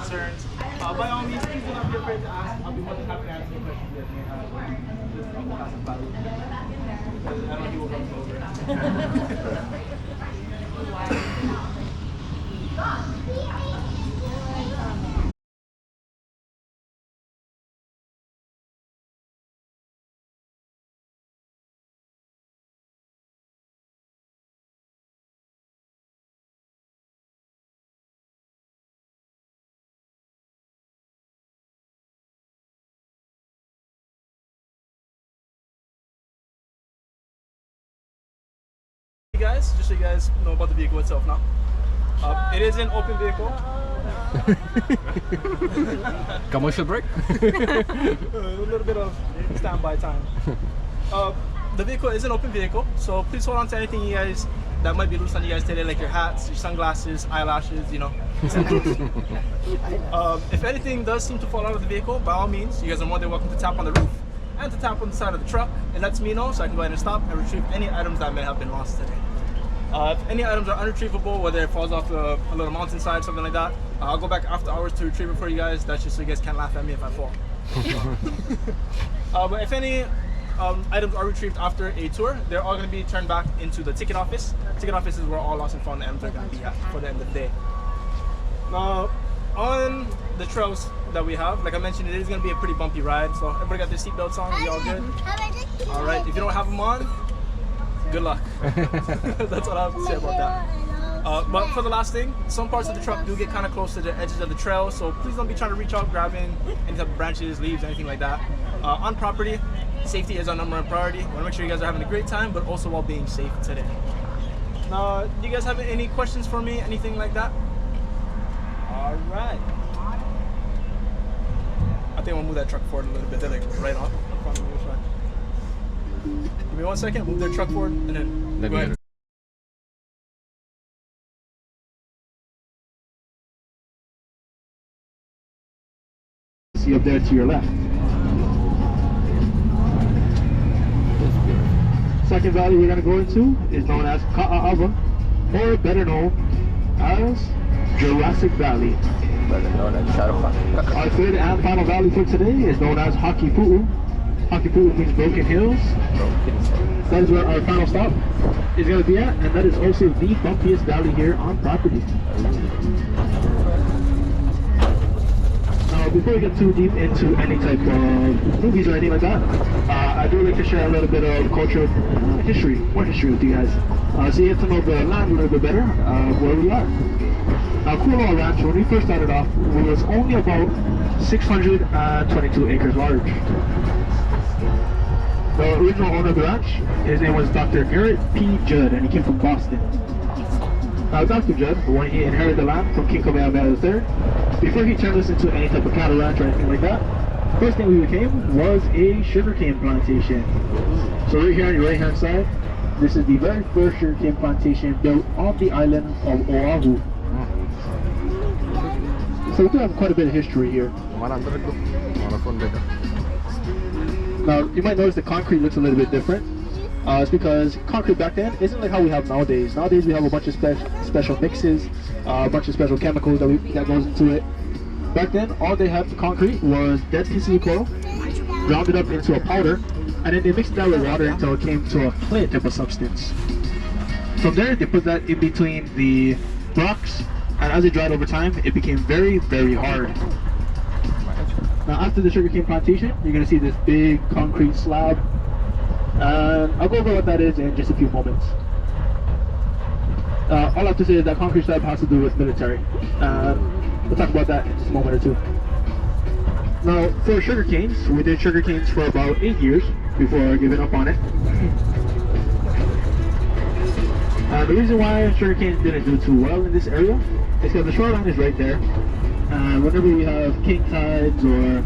concerns, by all means, please do not be afraid to ask. I'll be more than happy to answer your questions that you may have. This is class of value. I don't know who will come over. Guys, just so you guys know about the vehicle itself now. It is an open vehicle. Commercial break? A little bit of standby time. The vehicle is an open vehicle, so please hold on to anything you guys that might be loose on you guys today, like your hats, your sunglasses, eyelashes, you know. If anything does seem to fall out of the vehicle, by all means, you guys are more than welcome to tap on the roof and to tap on the side of the truck. It lets me know so I can go ahead and stop and retrieve any items that may have been lost today. If any items are unretrievable, whether it falls off a little mountainside, something like that, I'll go back after hours to retrieve it for you guys. That's just so you guys can't laugh at me if I fall. But if any items are retrieved after a tour, they're all going to be turned back into the ticket office. Ticket office is where all lost and found items are going to be at for the end of the day. Now, on the trails that we have, like I mentioned, it is going to be a pretty bumpy ride, so everybody got their seatbelts on. We all good? All right. If you don't have them on, good luck. That's what I have to say about that. But for the last thing, some parts of the truck do get kind of close to the edges of the trail, so please don't be trying to reach out, grabbing any type of branches, leaves, anything like that. On property, safety is our number one priority. We want to make sure you guys are having a great time, but also while being safe today. Now, do you guys have any questions for me? Anything like that? All right. I think I'll move that truck forward a little bit. They're like right on front of me. Which one? Give me 1 second. Move their truck forward and then go ahead. See up there to your left. Second valley we're going to go into is known as Ka'a'ava, or better known as Jurassic Valley. Our third and final valley for today is known as Hakipu'u. Hakipu'u means broken hills. That is where our final stop is going to be at, and that is also the bumpiest valley here on property. Now, before we get too deep into any type of movies or anything like that, I do like to share a little bit of culture, history, more history with you guys. So you get to know the land a little bit better, where we are. Now, Kualoa Ranch, when we first started off, was only about 622 acres large. The original owner of the ranch, his name was Dr. Garrett P. Judd, and he came from Boston. Now, Dr. Judd, when he inherited the land from King Kamehameha III, before he turned this into any type of cattle ranch or anything like that, first thing we became was a sugarcane plantation. So right here on your right hand side, this is the very first sugarcane plantation built on the island of Oahu. So we do have quite a bit of history here. Now, you might notice the concrete looks a little bit different. It's because concrete back then isn't like how we have nowadays. Nowadays we have a bunch of special mixes, a bunch of special chemicals that goes into it. Back then, all they had for concrete was dead pieces of coral, ground it up into a powder, and then they mixed that with water until it came to a clay type of substance. From there, they put that in between the rocks, and as it dried over time, it became very, very hard. Now, after the sugarcane plantation, you're going to see this big concrete slab, and I'll go over what that is in just a few moments. All I have to say is that concrete slab has to do with military. We'll talk about that in just a moment or two. Now, for sugarcanes, we did sugarcanes for about 8 years before giving up on it. The reason why sugarcanes didn't do too well in this area is because the shoreline is right there. Whenever we have king tides or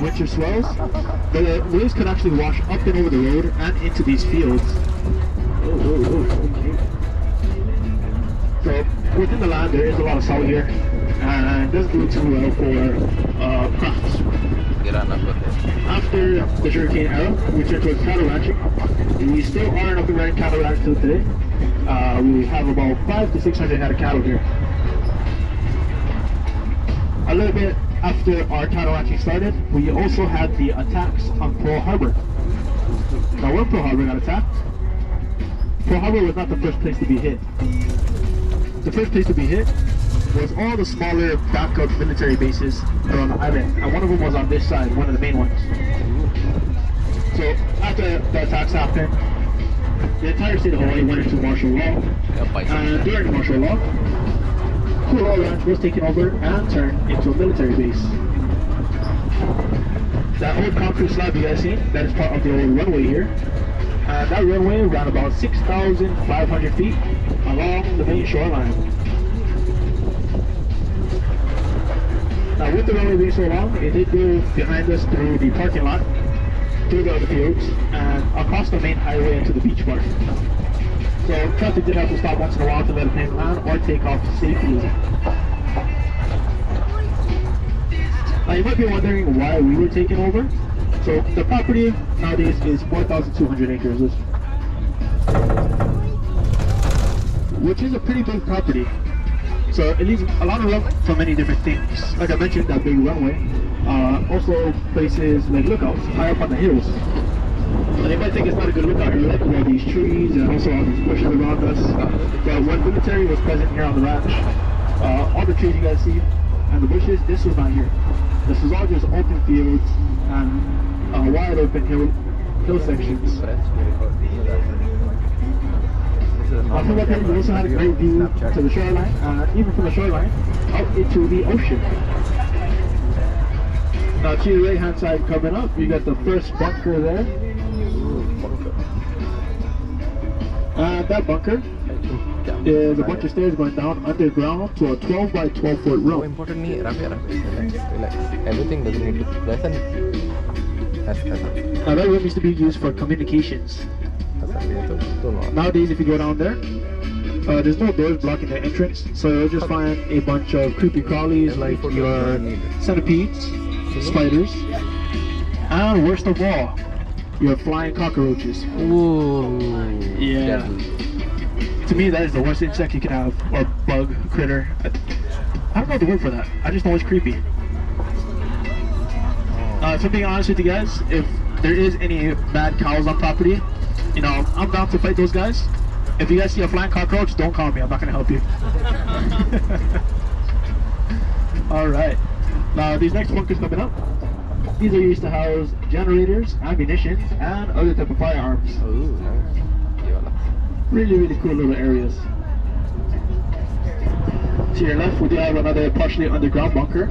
winter swells, the waves could actually wash up and over the road and into these fields. Okay. So within the land there is a lot of salt here, and it doesn't do too well for crops. After the sugarcane era, we turned towards cattle ranching. We still are an up and running cattle ranch till today. We have about 500 to 600 head of cattle here. A little bit after our cattle ranching started, we also had the attacks on Pearl Harbor. Now when Pearl Harbor got attacked, Pearl Harbor was not the first place to be hit. The first place to be hit was all the smaller backup military bases around the island, and one of them was on this side, one of the main ones. So after the attacks happened, the entire state of Hawaii went into martial law, and during martial law, Kula Ranch was taken over and turned into a military base. That old concrete slab you guys see, that is part of the old runway here, and that runway ran about 6,500 feet along the main shoreline. Now with the runway being so long, it did go behind us through the parking lot, through the other fields, and across the main highway into the beach park. So traffic did have to stop once in a while to let a plane land or take off safely. Now you might be wondering why we were taken over. So the property nowadays is 4,200 acres, which is a pretty big property. So it leaves a lot of room for many different things. Like I mentioned, that big runway. Also places like lookouts high up on the hills. And you might think it's not a good lookout here, like all these trees and also all these bushes around us. But when military was present here on the ranch, all the trees you guys see and the bushes, this was not here. This was all just open fields and wide open hill sections. From up here, we also had a great view to the shoreline, even from the shoreline, out into the ocean. Now to the right hand side coming up, you got the first bunker there. And that bunker is a bunch of stairs going down underground to a 12 by 12 foot room. Important ni relax. Everything doesn't need to listen. Now that room used to be used for communications. Nowadays if you go down there, there's no doors blocking the entrance, so you'll just find a bunch of creepy crawlies like your centipedes, spiders, and worst of all, your flying cockroaches. Ooh. Yeah. To me, that is the worst insect you can have, or bug, critter. I don't know the word for that. I just know it's creepy. If I'm being honest with you guys, if there is any bad cows on property, you know, I'm down to fight those guys. If you guys see a flying cockroach, don't call me. I'm not going to help you. Alright. Now, these next bunkers coming up, these are used to house generators, ammunition, and other type of firearms. Ooh, nice. Really, really cool little areas. To your left, we do have another partially underground bunker.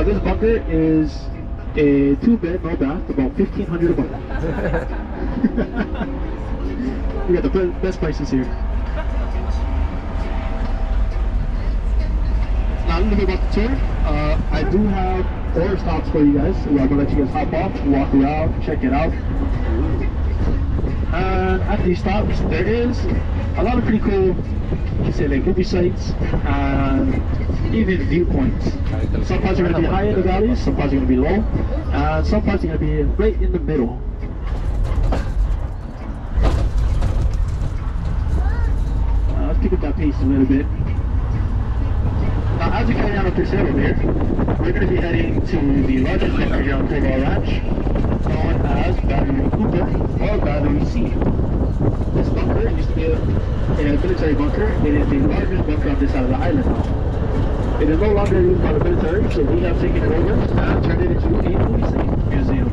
This bunker is a 2-bed, no bath, about 1,500 a month. We got the best prices here. Now a little bit about the tour. I do have 4 stops for you guys. I'm gonna let you guys hop off, walk around, check it out. And at these stops, there is a lot of pretty cool, you can say like movie sites and even viewpoints. Some parts are going to be high in the valleys, some parts are going to be low, and some parts are going to be right in the middle. Let's pick up that pace a little bit. Now as we carry on up this hill over here, we're going to be heading to the largest bunker here on Kula Ranch, known as Battery Cooper or Battery C. This bunker used to be a military bunker. It is the largest bunker on this side of the island. It is no longer used by the military, so we have taken it over and turned it into a museum.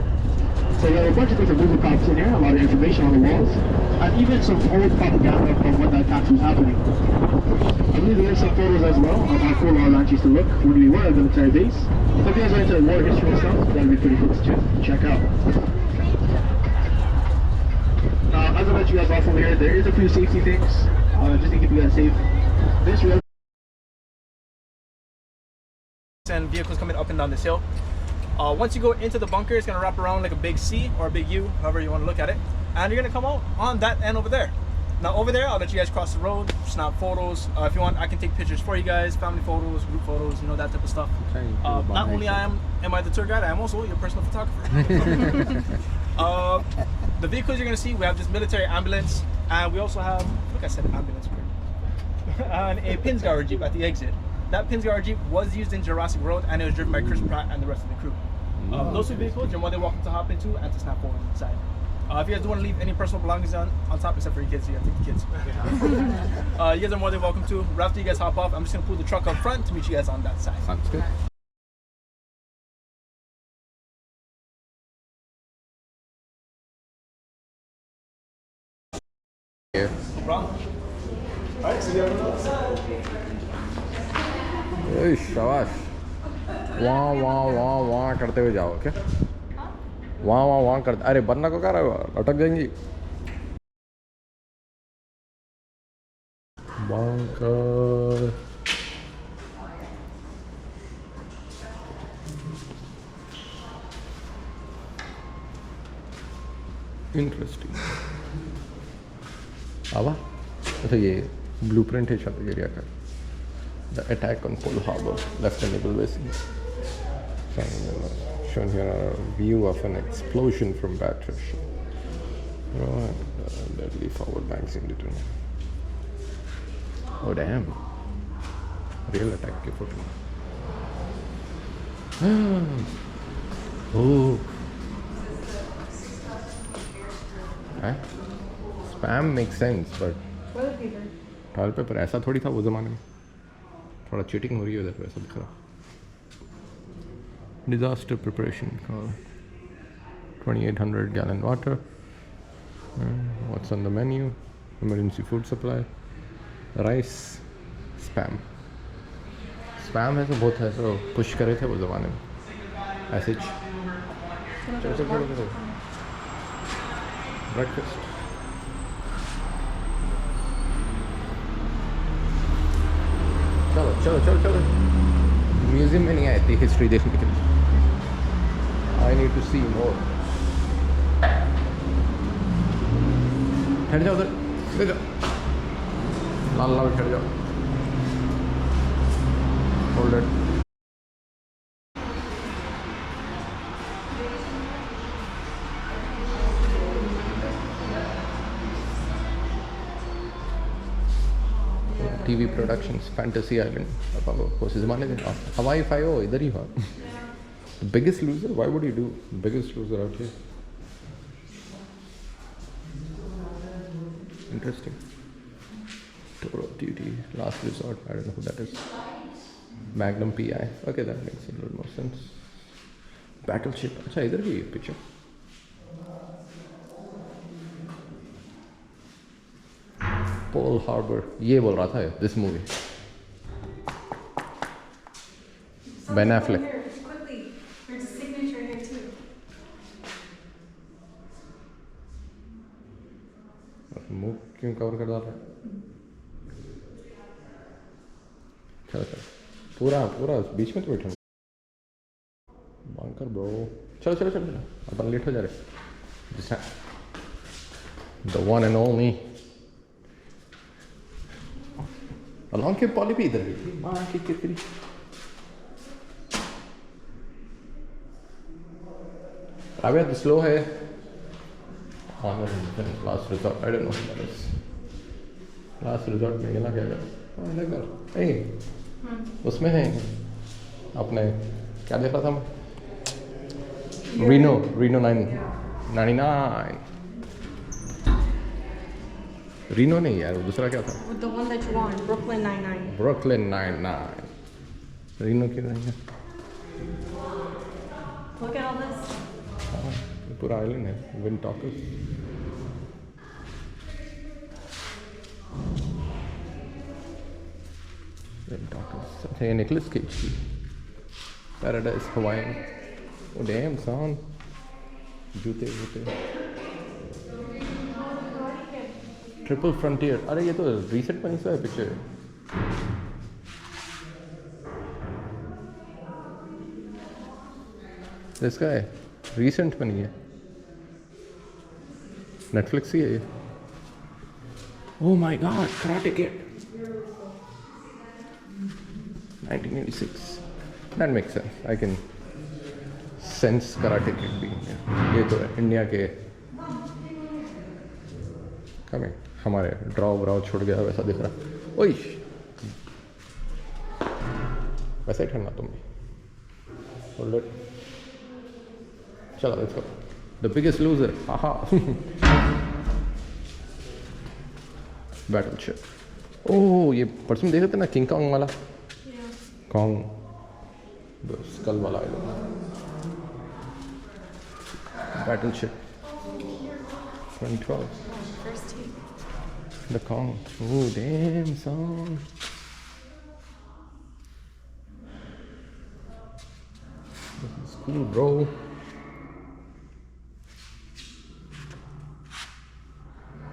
So we have a bunch of different movie props in here, a lot of information on the walls, and even some old propaganda of when that attack was happening. I believe there are some photos as well of how cool our ranch used to look when we were a military base. So if you guys are into war history and stuff, that would be pretty cool to check out. Now, as I let you guys off over here, there is a few safety things, just to keep you guys safe. This road and vehicles coming up and down this hill. Once you go into the bunker, it's going to wrap around like a big C or a big U, however you want to look at it, and you're going to come out on that end over there. Now over there, I'll let you guys cross the road, snap photos. If you want, I can take pictures for you guys, family photos, group photos, you know, that type of stuff. Not only am I the tour guide, I am also your personal photographer. The vehicles you're going to see, we have this military ambulance, And we also have, look, I said ambulance crew, and a Pinsgauer Jeep at the exit. That Pinsgauer Jeep was used in Jurassic World, and it was driven by Chris Pratt and the rest of the crew. Those two vehicles, you're more than welcome to hop into and to snap forward inside. If you guys don't want to leave any personal belongings on top, except for your kids, so you gotta take the kids. You guys are more than welcome to. Right after you guys hop off, I'm just gonna pull the truck up front to meet you guys on that side. Sounds good. Yeah. No problem. Alright, so you have another side. Hey, shabash. वहाँ करते हुए जाओ क्या वहाँ करते अरे बनना को कर रहा है अटक जाएंगी bunker इंटरेस्टिंग आवा अच्छा ये ब्लूप्रिंट है शायद एरिया का The attack on Pearl Harbor left a naval basin. Shown here a view of an explosion from batteries. Deadly forward magazine detonator. Oh damn! Real attack ke photo. Oh. Spam makes sense, but toilet paper ऐसा थोड़ी था वो ज़माने में. थोड़ा cheating हो रही है उधर पे सब खराब डिज़ास्टर प्रिपरेशन का 2800 gallon water what's on the menu emergency food supply rice spam है तो बहुत है तो पुश करे थे वो ज़माने में ऐसे चलो ब्रेकफास्ट चलो म्यूजियम में नहीं आए थे हिस्ट्री देखने के लिए आई नीड टू सी मोर ठहर जाओ उधर सीधे जाओ लाल ठहर जाओ hold it TV Productions Fantasy Island अब कोशिश ज़माने में हवाई फाइव इधर ही हुआ biggest loser why would you do biggest loser out here interesting tour of duty last resort I don't know who that is Magnum PI okay that makes a little more sense battleship अच्छा इधर भी picture Pearl Harbor ये बोल रहा था this movie Ben Affleck quickly there's a signature here too मुंह क्यों cover कर डाल रहा है चलो पूरा बीच में तो बैठा बंकर ब्रो चलो अपन लेट हो जा रहे the one and only along के पॉली भी इधर भी माँ की कितनी अबे स्लो है last resort I don't know what is last resort में ना क्या कर ए उसमें है अपने क्या देख रहा था मैं रीनो 999 रीनो नहीं यार वो दूसरा क्या था the one that you want Brooklyn 99 Brooklyn 99 Reno क्यों नहीं है look at all this ये पूरा आइलैंड है विंड टॉकर्स अच्छा ये निकलिस केज की पैराडाइज हवाई ओ डैम सन जूते ट्रिपल फ्रंटियर अरे ये तो रिसेंट बनी है पिक्चर इसका है रिसेंट बनी है नेटफ्लिक्स ही है ये oh my God karate kid 1986 that makes sense I can sense karate kid भी ये तो है इंडिया के कमिंग हमारे ड्रॉ व्रॉ छुट गया वैसा दिख रहा. ओए वैसा ही ठंडा तुम भी. Hold it. चलो let's go. The biggest loser. Haha. Battleship. ओह ये परसों देखे थे ना किंग कॉन्ग वाला. कॉन्ग the skull वाला island. Battleship 2012. First team. The Kong. Oh damn son. This is cool bro.